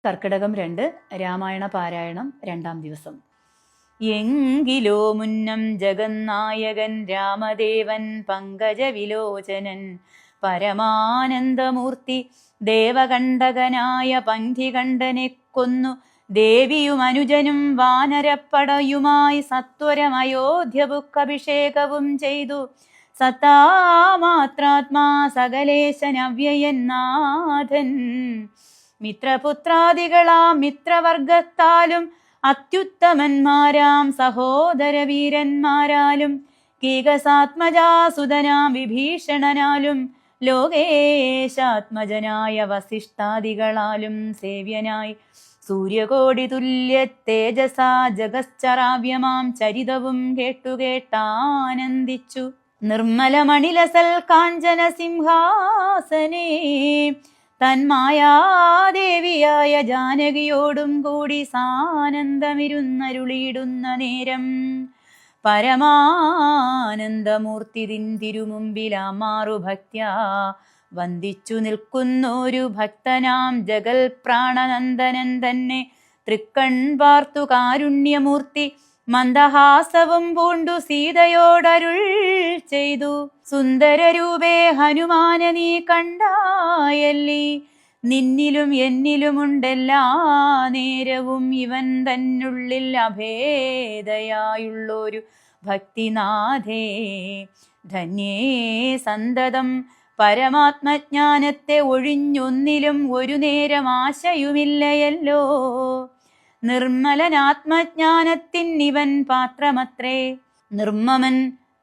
കർക്കിടകം 2 രാമായണ പാരായണം 2-ാം ദിവസം. എങ്കിലോ മുന്നം ജഗന്നായകൻ രാമദേവൻ പങ്കജവിലോചനൻ പരമാനന്ദമൂർത്തി ദേവകണ്ഠകനായ പങ്കികണ്ഠനെ കൊന്നു ദേവിയും അനുജനും വാനരപ്പടയുമായി സത്വരമയോധ്യബുക്കഭിഷേകവും ചെയ്തു. സത്താമാത്രാത്മാ സകലേശൻ അവ്യയൻ നാഥൻ മിത്രപുത്രാദികളാം മിത്രവർഗത്താലും അത്യുത്തമന്മാരാം സഹോദര വീരന്മാരാലും കീകസാത്മജാസുതനാം വിഭീഷണനാലും ലോകേശാത്മജനായ വസിഷ്ഠാദികളാലും സേവ്യനായി സൂര്യകോടി തുല്യ തേജസാ ജഗശ്ചരാവ്യമാം ചരിതവും കേട്ടാനന്ദിച്ചു. നിർമ്മലമണിലസൽ കാഞ്ചന സിംഹാസനേ തന്മായാദേവിയായ ജാനകിയോടും കൂടി സാനന്ദമിരുന്നരുളിയിടുന്ന നേരം പരമാനന്ദമൂർത്തി തിരുമുമ്പിലാമാറു ഭക്ത്യാ വന്ദിച്ചു നിൽക്കുന്നൊരു ഭക്തനാം ജഗൽ പ്രാണനന്ദനൻ തന്നെ തൃക്കൺ പാർത്തു കാരുണ്യമൂർത്തി മന്ദഹാസവും പൂണ്ടു സീതയോടരുൾ ചെയ്തു. സുന്ദരരൂപേ ഹനുമാന നീ കണ്ടായല്ലി, നിന്നിലും എന്നിലുമുണ്ടെല്ലാ നേരവും ഇവൻ തന്നുള്ളിൽ അഭേദയായുള്ളൊരു ഭക്തിനാഥേ. ധന്യേ സന്തതം പരമാത്മജ്ഞാനത്തെ ഒഴിഞ്ഞൊന്നിലും ഒരു നേരം ആശയുമില്ലയല്ലോ. നിർമ്മലനാത്മജ്ഞാനത്തിനിവൻ പാത്രമത്രേ. നിർമ്മമൻ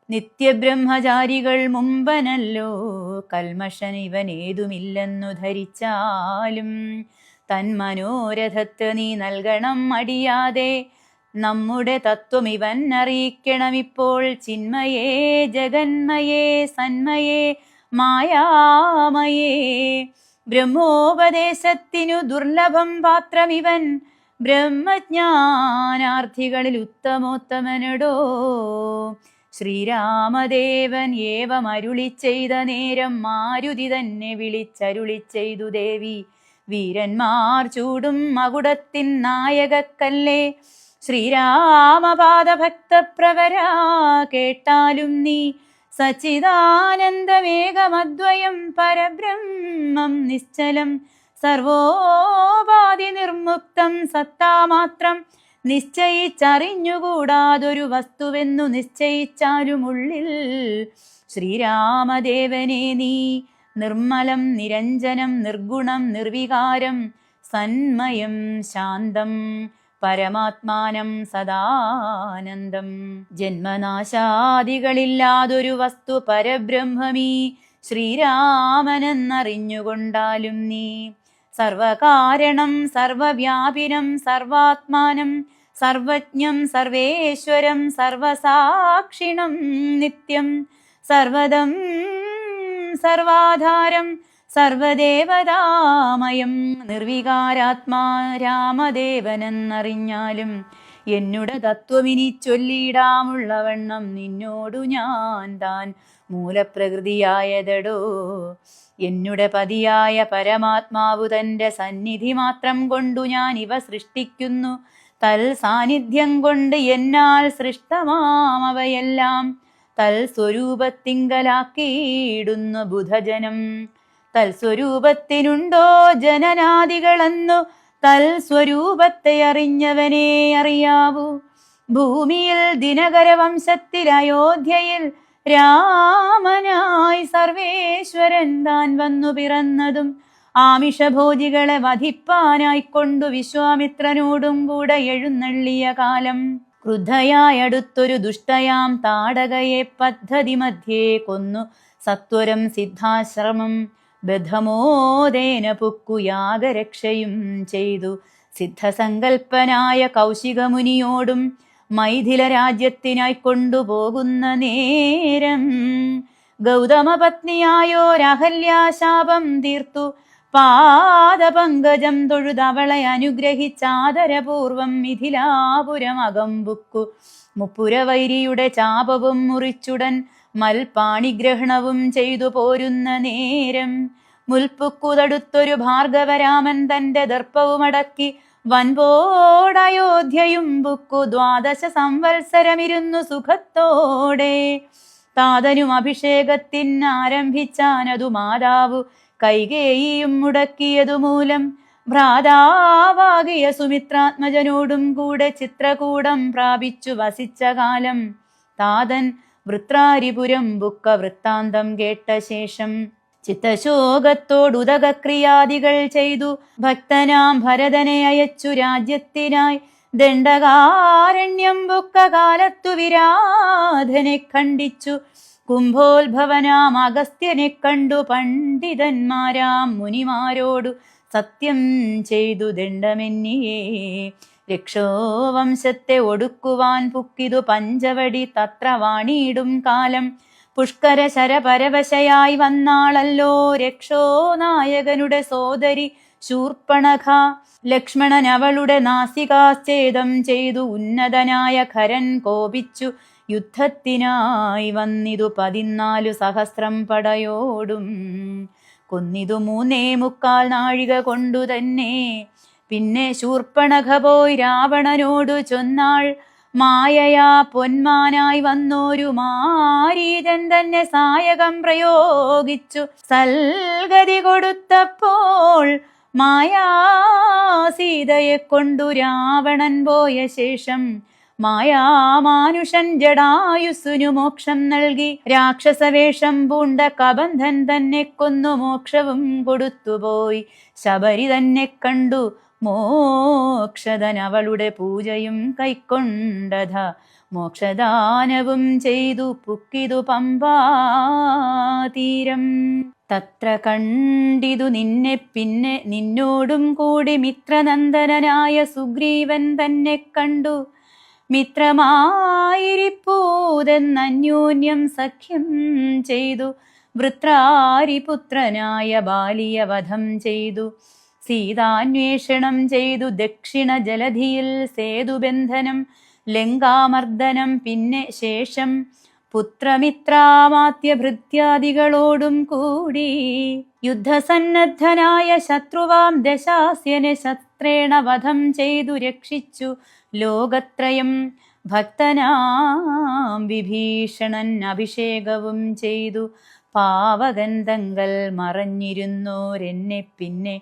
നിത്യബ്രഹ്മചാരികൾ മുമ്പനല്ലോ. കൽമഷൻ ഇവൻ ഏതുമില്ലെന്നു ധരിച്ചാലും തന്മനോരഥത്ത് നീ നൽകണം അടിയാതെ. നമ്മുടെ തത്വം ഇവൻ അറിയിക്കണമിപ്പോൾ. ചിന്മയേ ജഗന്മയേ സന്മയേ മായാമയേ. ബ്രഹ്മോപദേശത്തിനു ദുർലഭം പാത്രമിവൻ. ബ്രഹ്മജ്ഞാനാർത്ഥികളിൽ ഉത്തമോത്തമനടോ. ശ്രീരാമദേവൻ ഏവം അരുളി ചെയ്ത നേരം മാരുതി തന്നെ വിളിച്ചരുളി ചെയ്തു. ദേവി വീരന്മാർ ചൂടും മകുടത്തിൻ നായകക്കല്ലേ. ശ്രീരാമപാദഭക്തപ്രവരാ കേട്ടാലും നീ സച്ചിദാനന്ദമേകമദ്വയം പരബ്രഹ്മം നിശ്ചലം സർവോപാധി നിർമുക്തം സത്താമാത്രം നിശ്ചയിച്ചറിഞ്ഞുകൂടാതൊരു വസ്തുവെന്നു നിശ്ചയിച്ചാലും ഉള്ളിൽ ശ്രീരാമദേവനെ നീ നിർമ്മലം നിരഞ്ജനം നിർഗുണം നിർവികാരം സന്മയം ശാന്തം പരമാത്മാനം സദാനന്ദം. ജന്മനാശാദികളില്ലാതൊരു വസ്തു പരബ്രഹ്മമീ ശ്രീരാമനെന്നറിഞ്ഞുകൊണ്ടാലും നീ സർവകാരണം സർവവ്യാപിനം സർവാത്മാനം സർവജ്ഞം സർവേശ്വരം സർവസാക്ഷിണം നിത്യം സർവദം സർവാധാരം സർവദേവതാമയം നിർവികാരാത്മാ രാമദേവനെന്നറിഞ്ഞാലും എന്നുടെ തത്വമിനി ചൊല്ലിയിടാമുള്ളവണ്ണം നിന്നോടു ഞാൻ താൻ മൂലപ്രകൃതിയായതടോ. എന്നുടെ പതിയായ പരമാത്മാവു തൻ്റെ സന്നിധി മാത്രം കൊണ്ടു ഞാൻ ഇവ സൃഷ്ടിക്കുന്നു. തൽ സാന്നിധ്യം കൊണ്ട് എന്നാൽ സൃഷ്ടമാമവയെല്ലാം തൽ സ്വരൂപത്തിങ്കലാക്കിയിടുന്നു ബുധജനം. തൽ സ്വരൂപത്തിനുണ്ടോ ജനനാദികളെന്നു തൽ സ്വരൂപത്തെ അറിഞ്ഞവനെ അറിയാവൂ. ഭൂമിയിൽ ദിനകരവംശത്തിൽ അയോധ്യയിൽ രാമനായി സർവേശ്വരൻ താൻ വന്നു പിറന്നതും ആമിഷഭോജികളെ വധിപ്പാനായിക്കൊണ്ടു വിശ്വാമിത്രനോടും കൂടെ എഴുന്നള്ളിയ കാലം. ക്രുദ്ധയായടുത്തൊരു ദുഷ്ടയാം താടകയെ പദ്ധതി മധ്യേ കൊന്നു സത്വരം സിദ്ധാശ്രമം ബദ്ധമോദേന പുക്കു യാഗരക്ഷയും ചെയ്തു. സിദ്ധസങ്കൽപ്പനായ കൗശികമുനിയോടും മൈഥില രാജ്യത്തിനായി കൊണ്ടുപോകുന്ന നേരം ഗൗതമപത്നിയായോരഹല്യാശാപം തീർത്തു പാദപങ്കജം തൊഴുതവളെ അനുഗ്രഹിച്ചാദരപൂർവം മിഥിലാപുരം അകമ്പുക്കു. മുപ്പുരവൈരിയുടെ ചാപവും മുറിച്ചുടൻ മൽപാണിഗ്രഹണവും ചെയ്തു പോരുന്ന നേരം മുൽപ്പുക്കുതടുത്തൊരു ഭാർഗവരാമൻ തന്റെ ദർപ്പവുമടക്കി വൻപോടയോധ്യയും ബുക്കു 12 സംവത്സരമിരുന്നു സുഖത്തോടെ. താതനും അഭിഷേകത്തിനാരംഭിച്ചാനതു മാതാവു കൈകേയിയും മുടക്കിയതു മൂലം ഭ്രാതാവാകിയ സുമിത്രാത്മജനോടും കൂടെ ചിത്രകൂടം പ്രാപിച്ചു വസിച്ച കാലം. താതൻ വൃത്രാരിപുരം ബുക്ക വൃത്താന്തം കേട്ട ശേഷം ചിത്തശോകത്തോടുദകക്രിയാദികൾ ചെയ്തു ഭക്തനാം ഭരതനെ അയച്ചു രാജ്യത്തിനായി. ദണ്ഡകാരണ്യം ബുക്ക കാലത്തു വിരാധനെ ഖണ്ഡിച്ചു. കുംഭോത്ഭവനാം അഗസ്ത്യനെ കണ്ടു പണ്ഡിതന്മാരാം മുനിമാരോടു സത്യം ചെയ്തു ദണ്ഡമെന്നിയേ. രക്ഷോവംശത്തെ ഒടുക്കുവാൻ പുക്കിതു പഞ്ചവടി തത്ര വാണിയിടും കാലം. പുഷ്കര ശരപരവശയായി വന്നാളല്ലോ രക്ഷോനായകനുടെ സോദരി ശൂർപ്പണഖ. ലക്ഷ്മണൻ അവളുടെ നാസികാശ്ഛേദം ചെയ്തു. ഉന്നതനായ ഖരൻ കോപിച്ചു യുദ്ധത്തിനായി വന്നിതു 14 സഹസ്രം പടയോടും. കൊന്നിതു 3.25 നാഴിക കൊണ്ടു തന്നെ. പിന്നെ ശൂർപ്പണഖ പോയി രാവണനോടു ചൊന്നാൾ, മായയാ പൊന്മാനായി വന്നോരു മാരീചൻ തന്നെ സായകം പ്രയോഗിച്ചു സൽഗതി കൊടുത്തപ്പോൾ. മായാസീതയെ കൊണ്ടു രാവണൻ പോയ ശേഷം മായാമാനുഷൻ ജടായുസ്സുനു മോക്ഷം നൽകി. രാക്ഷസവേഷം പൂണ്ട കബന്ധൻ തന്നെ കൊന്നു മോക്ഷവും കൊടുത്തുപോയി. ശബരി തന്നെ കണ്ടു മോക്ഷദൻ അവളുടെ പൂജയും കൈക്കൊണ്ടത. മോക്ഷദാനവും ചെയ്തു പുക്കിതു പമ്പാതീരം. തത്ര കണ്ടിതു നിന്നെ പിന്നെ നിന്നോടും കൂടി മിത്രനന്ദനായ സുഗ്രീവൻ തന്നെ കണ്ടു. മിത്രമായിരിപ്പൂതെന്നന്യോന്യം സഖ്യം ചെയ്തു. വൃത്രാരിപുത്രനായ ബാലിയ വധം ചെയ്തു. സീതാന്വേഷണം ചെയ്തു ദക്ഷിണ ജലധിയിൽ സേതുബന്ധനം ലങ്കാമർദ്ദനം. പിന്നെ ശേഷം പുത്രമിത്രാമാത്യഭൃത്യാദികളോടും കൂടി യുദ്ധസന്നദ്ധനായ ശത്രുവാം ദശാസ്യനെ ശസ്ത്രേണ വധം ചെയ്തു രക്ഷിച്ചു ലോകത്രയം. ഭക്തനാം വിഭീഷണൻ അഭിഷേകവും ചെയ്തു. പാവകന്തങ്കൽ മറഞ്ഞിരുന്നോരെന്നെ പിന്നെ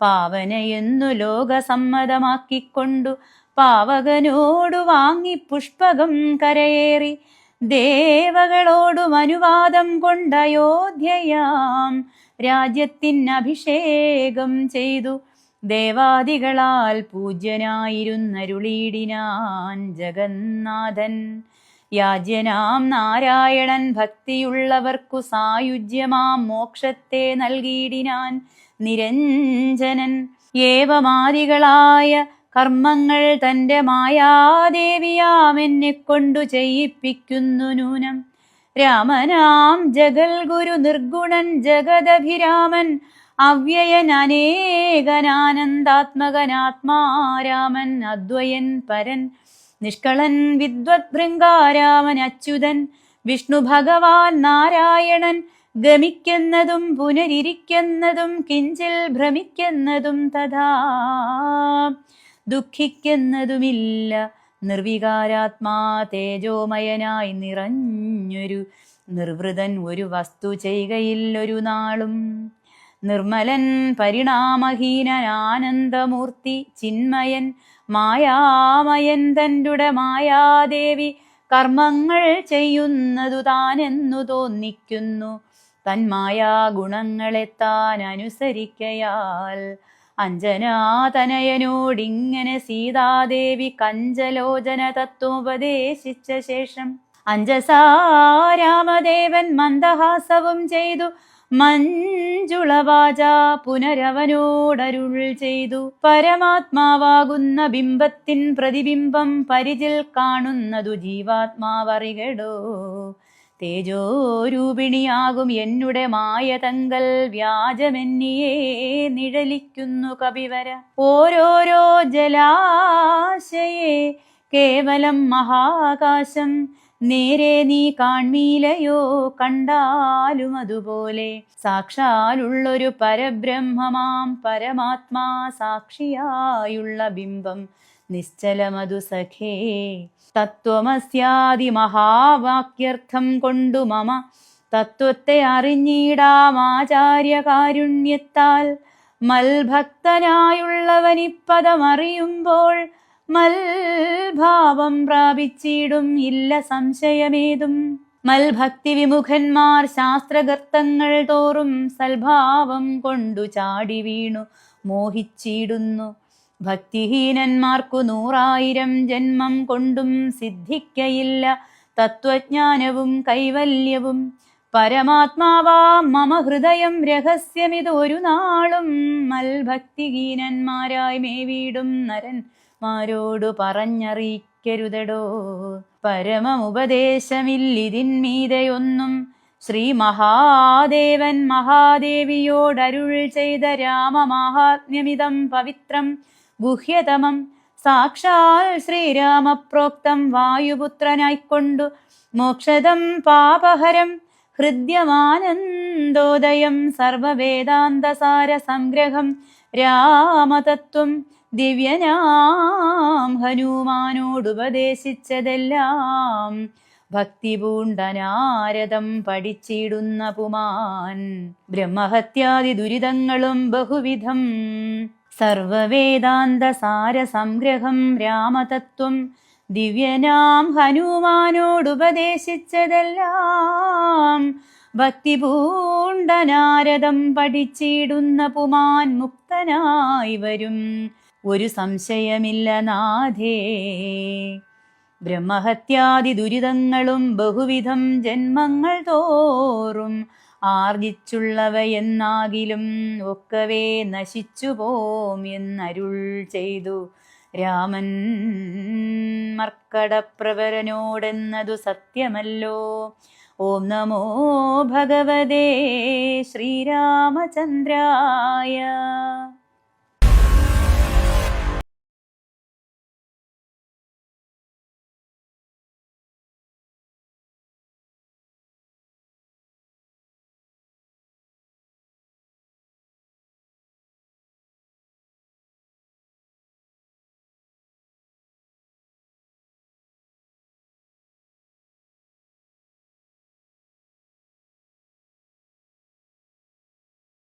പാവനയെന്നു ലോകസമ്മതമാക്കിക്കൊണ്ടു പാവകനോടു വാങ്ങി പുഷ്പകം കരയേറി. ദേവകളോടും അനുവാദം കൊണ്ടയോധ്യയാം രാജ്യത്തിനഭിഷേകം ചെയ്തു. ദേവാദികളാൽ പൂജ്യനായിരുന്നരുളീടിനാൻ ജഗന്നാഥൻ. യാജ്യനാം നാരായണൻ ഭക്തിയുള്ളവർക്കു സായുജ്യമാം മോക്ഷത്തെ നൽകിയിടിനാൻ നിരഞ്ജനൻ. ഏവമാദികളായ കർമ്മങ്ങൾ തന്റെ മായാദേവിയാമെന്നെ കൊണ്ടു ചെയ്യിപ്പിക്കുന്നു നൂനം. രാമനാം ജഗൽ ഗുരു നിർഗുണൻ ജഗദഭിരാമൻ അവ്യയൻ അനേകനാനന്ദാത്മകനാത്മാരാമൻ അദ്വയൻ പരൻ നിഷ്കളൻ വിദ്വത് ഭൃംഗാരാമൻ അച്യുതൻ വിഷ്ണു ഭഗവാൻ നാരായണൻ. ഗമിക്കുന്നതും പുനരിരിക്കുന്നതും കിഞ്ചിൽ ഭ്രമിക്കുന്നതും തഥാ ദുഃഖിക്കുന്നതുമില്ല. നിർവികാരാത്മാ തേജോമയനായി നിറഞ്ഞൊരു നിർവൃതൻ ഒരു വസ്തു ചെയ്യുകയില്ലൊരു നാളും. നിർമ്മലൻ പരിണാമഹീനൻ ആനന്ദമൂർത്തി ചിന്മയൻ മായാമയൻ തൻ്റെ മായാദേവി കർമ്മങ്ങൾ ചെയ്യുന്നതു താനെന്നു തോന്നിക്കുന്നു. തന്മായാ ഗുണങ്ങളെ താൻ അനുസരിക്കയാൽ അഞ്ജനാതനയനോടിങ്ങനെ സീതാദേവി കഞ്ചലോചന തത്വോപദേശിച്ച ശേഷം അഞ്ജസാ രാമദേവൻ മന്ദഹാസവും ചെയ്തു മഞ്ജുളവാച പുനരവനോടരുൾ ചെയ്തു. പരമാത്മാവാകുന്ന ബിംബത്തിൻ പ്രതിബിംബം പരിചിൽ കാണുന്നതു ജീവാത്മാവറികടോ. തേജോരൂപിണിയാകും എന്നുടെ മായതങ്കൽ വ്യാജമെന്നിയേ നിഴലിക്കുന്നു കപിവര. ഓരോരോ ജലാശയേ കേവലം മഹാകാശം നേരെ നീ കാൺമീലയോ കണ്ടാലും അതുപോലെ. സാക്ഷാലുള്ളൊരു പരബ്രഹ്മമാം പരമാത്മാ സാക്ഷിയായുള്ള ബിംബം നിശ്ചലമതു സഖേ. തത്വമസ്യാദി മഹാവാക്യർത്ഥം കൊണ്ടു മമ തത്വത്തെ അറിഞ്ഞിടാമാചാര്യകാരുണ്യത്താൽ. മൽഭക്തനായുള്ളവനിപ്പദമറിയുമ്പോൾ മൽഭാവം പ്രാപിച്ചിടും ഇല്ല സംശയമേതും. മൽഭക്തി വിമുഖന്മാർ ശാസ്ത്രഗർത്തങ്ങൾ തോറും സൽഭാവം കൊണ്ടു ചാടി വീണു മോഹിച്ചിടുന്നു. ഭക്തിഹീനന്മാർക്കു 100,000 ജന്മം കൊണ്ടും സിദ്ധിക്കയില്ല തത്വജ്ഞാനവും കൈവല്യവും. പരമാത്മാവാ മമ ഹൃദയം രഹസ്യമിത് ഒരു നാളും മൽഭക്തിഹീനന്മാരായി മേവീടും നരന്മാരോടു പറഞ്ഞറിയിക്കരുതടോ. പരമമുപദേശമില്ലിതിന്മീതെയൊന്നും ശ്രീ മഹാദേവൻ മഹാദേവിയോടരുൾ ചെയ്ത രാമമാഹാത്മ്യമിതം പവിത്രം ഗുഹ്യതമം. സാക്ഷാൽ ശ്രീരാമപ്രോക്തം വായുപുത്രനായിക്കൊണ്ടു മോക്ഷദം പാപഹരം ഹൃദ്യമാനന്ദോദയം സർവവേദാന്തസാര സംഗ്രഹം രാമതത്വം ദിവ്യനാം ഹനുമാനോടുപദേശിച്ചതെല്ലാം ഭക്തി പൂണ്ടനാരദം പഠിച്ചിടുന്ന പുമാൻ. ബ്രഹ്മഹത്യാദി ദുരിതങ്ങളും ബഹുവിധം സർവവേദാന്തസാര സംഗ്രഹം രാമതത്വം ദിവ്യനാം ഹനുമാനോടുപദേശിച്ചതെല്ലാം ഭക്തി പൂണ്ടനാരദം പഠിച്ചിടുന്ന പുമാൻ മുക്തനായി വരും ഒരു സംശയമില്ല നാഥേ. ബ്രഹ്മഹത്യാദി ദുരിതങ്ങളും ബഹുവിധം ജന്മങ്ങൾ തോറും ആർജിച്ചുള്ളവയെന്നാകിലും ഒക്കവേ നശിച്ചുപോം എന്നരുൾ ചെയ്തു രാമൻ മർക്കടപ്രവരനോടെന്നതു സത്യമല്ലോ. ഓം നമോ ഭഗവതേ ശ്രീരാമചന്ദ്രായ.